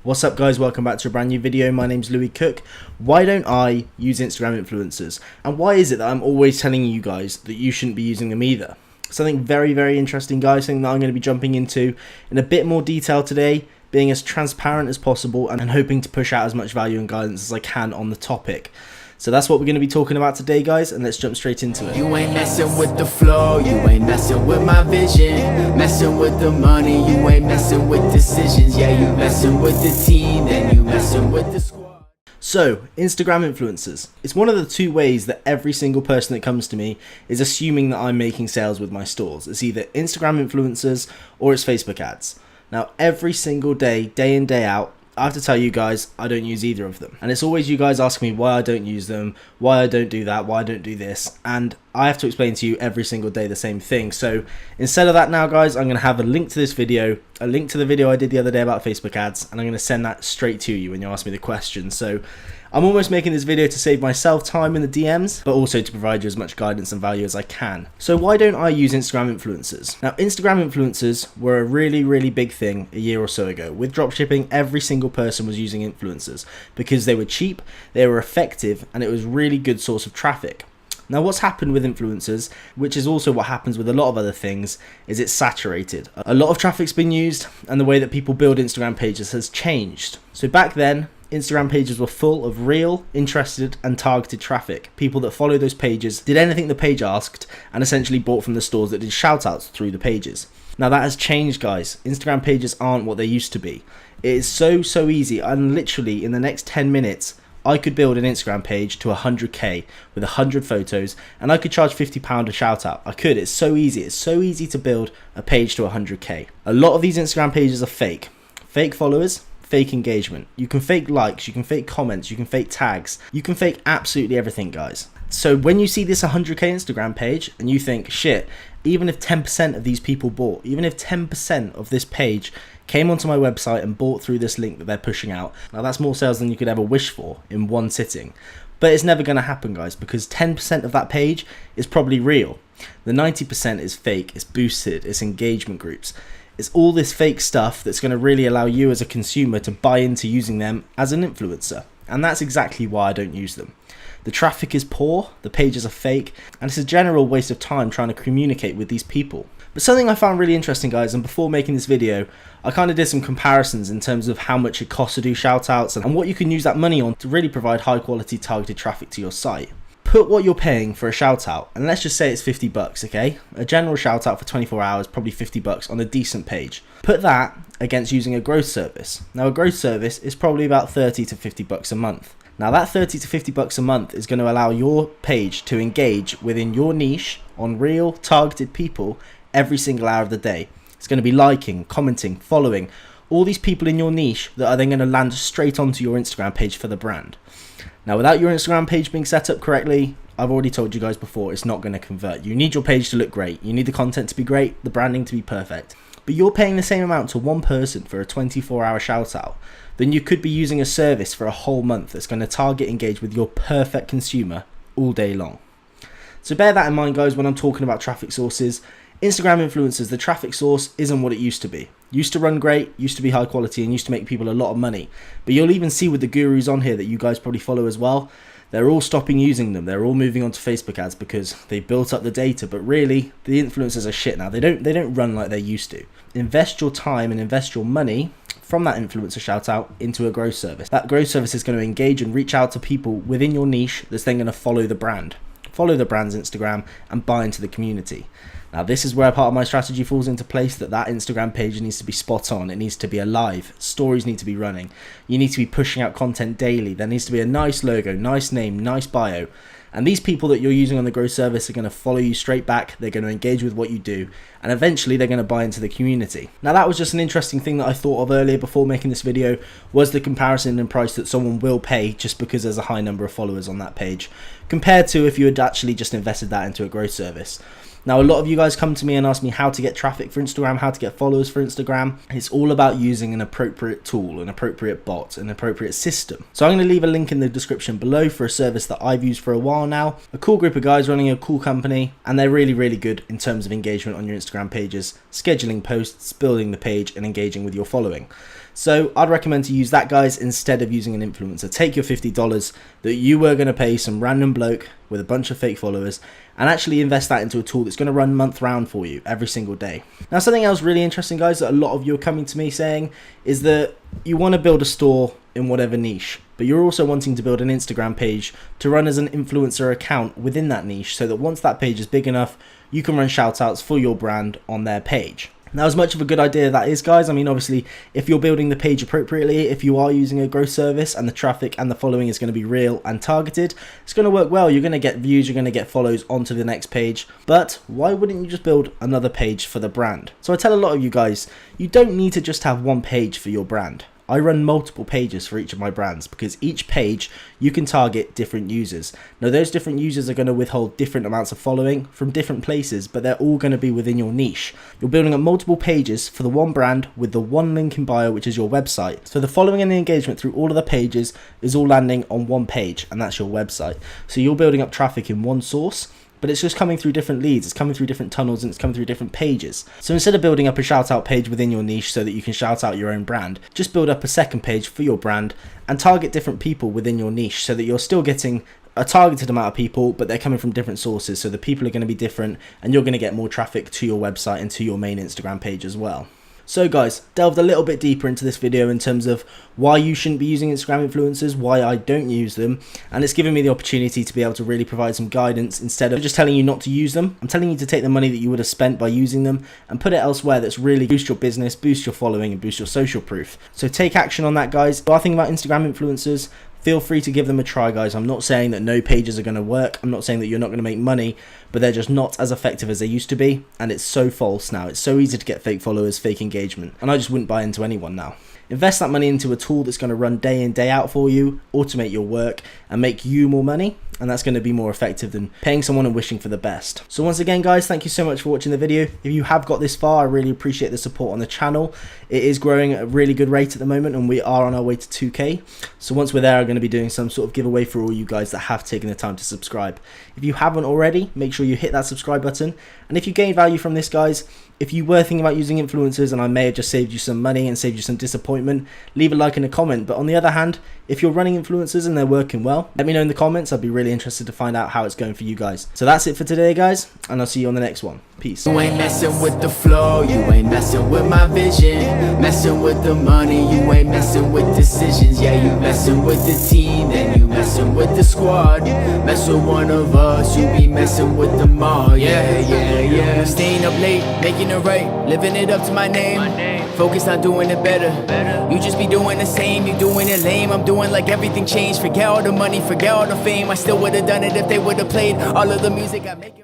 What's up guys, welcome back to a brand new video. My name's Cooke. Why don't I use Instagram influencers? And why is it that I'm always telling you guys that you shouldn't be using them either? Something very interesting guys, something that I'm going to be jumping into in a bit more detail today, being as transparent as possible and hoping to push out as much value and guidance as I can on the topic. So that's what we're going to be talking about today guys, and let's jump straight into it. You ain't messing with the flow, you ain't messing with my vision, messing with the money, you ain't messing with decisions. Yeah, you messing with the team, then you messing with the squad. So, Instagram influencers. It's one of the two ways that every single person that comes to me is assuming that I'm making sales with my stores. It's either Instagram influencers or it's Facebook ads. Now, every single day, day in, day out, I have to tell you guys, I don't use either of them. And it's always you guys asking me why I don't use them, why I don't do that, why I don't do this. And I have to explain to you every single day the same thing. So instead of that now guys, I'm going to have a link to this video, a link to the video I did the other day about Facebook ads, and I'm going to send that straight to you when you ask me the question. So I'm almost making this video to save myself time in the DMs, but also to provide you as much guidance and value as I can. So why don't I use Instagram influencers? Now, Instagram influencers were a really big thing a year or so ago. With dropshipping, every single person was using influencers because they were cheap, they were effective, and it was a really good source of traffic. Now what's happened with influencers, which is also what happens with a lot of other things, is it's saturated. A lot of traffic's been used and the way that people build Instagram pages has changed. So back then, Instagram pages were full of real, interested and targeted traffic. People that followed those pages did anything the page asked and essentially bought from the stores that did shoutouts through the pages. Now that has changed guys. Instagram pages aren't what they used to be. It is so easy, and literally in the next 10 minutes I could build an Instagram page to 100k with 100 photos and I could charge £50 a shout out. I could, it's so easy. It's so easy to build a page to 100k. A lot of these Instagram pages are fake. Fake followers, fake engagement. You can fake likes, you can fake comments, you can fake tags. You can fake absolutely everything guys. So when you see this 100k Instagram page and you think, shit, even if 10% of these people bought, even if 10% of this page came onto my website and bought through this link that they're pushing out, now that's more sales than you could ever wish for in one sitting. But it's never going to happen guys, because 10% of that page is probably real. The 90% is fake, it's boosted, it's engagement groups. It's all this fake stuff that's going to really allow you as a consumer to buy into using them as an influencer. And that's exactly why I don't use them. The traffic is poor, the pages are fake, and it's a general waste of time trying to communicate with these people. But something I found really interesting guys, and before making this video, I kind of did some comparisons in terms of how much it costs to do shoutouts and what you can use that money on to really provide high quality targeted traffic to your site. Put what you're paying for a shout out, and let's just say it's $50, okay? A general shout out for 24 hours, probably $50 on a decent page. Put that against using a growth service. Now a growth service is probably about $30 to $50 a month. Now that $30 to $50 a month is going to allow your page to engage within your niche on real targeted people every single hour of the day. It's going to be liking, commenting, following, all these people in your niche that are then going to land straight onto your Instagram page for the brand. Now without your Instagram page being set up correctly, I've already told you guys before, it's not going to convert. You need your page to look great, you need the content to be great, the branding to be perfect. But you're paying the same amount to one person for a 24-hour shout out, then you could be using a service for a whole month that's going to target engage with your perfect consumer all day long. So bear that in mind guys when I'm talking about traffic sources. Instagram influencers, the traffic source isn't what it used to be. Used to run great, used to be high quality, and used to make people a lot of money. But you'll even see with the gurus on here that you guys probably follow as well, they're all stopping using them. They're all moving on to Facebook ads because they built up the data. But really, the influencers are shit now. They don't run like they used to. Invest your time and invest your money from that influencer shout out into a growth service. That growth service is going to engage and reach out to people within your niche that's then going to follow the brand. Follow the brand's Instagram and buy into the community. Now this is where part of my strategy falls into place, that Instagram page needs to be spot on, it needs to be alive, stories need to be running, you need to be pushing out content daily, there needs to be a nice logo, nice name, nice bio, and these people that you're using on the growth service are going to follow you straight back, they're going to engage with what you do, and eventually they're going to buy into the community. Now that was just an interesting thing that I thought of earlier before making this video, was the comparison in price that someone will pay just because there's a high number of followers on that page, compared to if you had actually just invested that into a growth service. Now, a lot of you guys come to me and ask me how to get traffic for Instagram, how to get followers for Instagram. It's all about using an appropriate tool, an appropriate bot, an appropriate system. So I'm going to leave a link in the description below for a service that I've used for a while now. A cool group of guys running a cool company, and they're really good in terms of engagement on your Instagram pages, scheduling posts, building the page, and engaging with your following. So I'd recommend to use that, guys, instead of using an influencer. Take your $50 that you were going to pay some random bloke with a bunch of fake followers and actually invest that into a tool that's going to run month round for you every single day. Now, something else really interesting, guys, that a lot of you are coming to me saying is that you want to build a store in whatever niche, but you're also wanting to build an Instagram page to run as an influencer account within that niche, so that once that page is big enough, you can run shout outs for your brand on their page. Now, as much of a good idea that is, guys, I mean, obviously, if you're building the page appropriately, if you are using a growth service and the traffic and the following is going to be real and targeted, it's going to work well. You're going to get views, you're going to get follows onto the next page. But why wouldn't you just build another page for the brand? So I tell a lot of you guys, you don't need to just have one page for your brand. I run multiple pages for each of my brands because each page you can target different users. Now, those different users are going to withhold different amounts of following from different places, but they're all going to be within your niche. You're building up multiple pages for the one brand with the one link in bio, which is your website. So the following and the engagement through all of the pages is all landing on one page, and that's your website. So you're building up traffic in one source, but it's just coming through different leads, it's coming through different tunnels, and it's coming through different pages. So instead of building up a shout out page within your niche so that you can shout out your own brand, just build up a second page for your brand and target different people within your niche so that you're still getting a targeted amount of people, but they're coming from different sources. So the people are going to be different and you're going to get more traffic to your website and to your main Instagram page as well. So guys, delved a little bit deeper into this video in terms of why you shouldn't be using Instagram influencers, why I don't use them, and it's given me the opportunity to be able to really provide some guidance instead of just telling you not to use them. I'm telling you to take the money that you would have spent by using them and put it elsewhere that's really boost your business, boost your following, and boost your social proof. So take action on that, guys. If you are thinking about Instagram influencers, feel free to give them a try, guys. I'm not saying that no pages are going to work. I'm not saying that you're not going to make money, but they're just not as effective as they used to be. And it's so false now. It's so easy to get fake followers, fake engagement. And I just wouldn't buy into anyone now. Invest that money into a tool that's going to run day in, day out for you, automate your work, and make you more money. And that's going to be more effective than paying someone and wishing for the best. So once again, guys, thank you so much for watching the video. If you have got this far, I really appreciate the support on the channel. It is growing at a really good rate at the moment, and we are on our way to 2K. So once we're there, I'm going to be doing some sort of giveaway for all you guys that have taken the time to subscribe. If you haven't already, make sure you hit that subscribe button. And if you gain value from this, guys, if you were thinking about using influencers and I may have just saved you some money and saved you some disappointment, leave a like and a comment. But on the other hand, if you're running influencers and they're working well, let me know in the comments. I'd be really interested to find out how it's going for you guys. So that's it for today, guys, and I'll see you on the next one. Peace. You ain't messing with the flow, you ain't messing with my vision. Messing with the money, you ain't messing with decisions. Yeah, you messing with the team, then you messing with the squad. Mess with one of us, you be messing with them all. Yeah. Staying up late, making it right, living it up to my name. Focused on doing it better. You just be doing the same, you doing it lame. I'm doing like everything changed. Forget all the money, forget all the fame. I still would've done it if they would've played all of the music I make.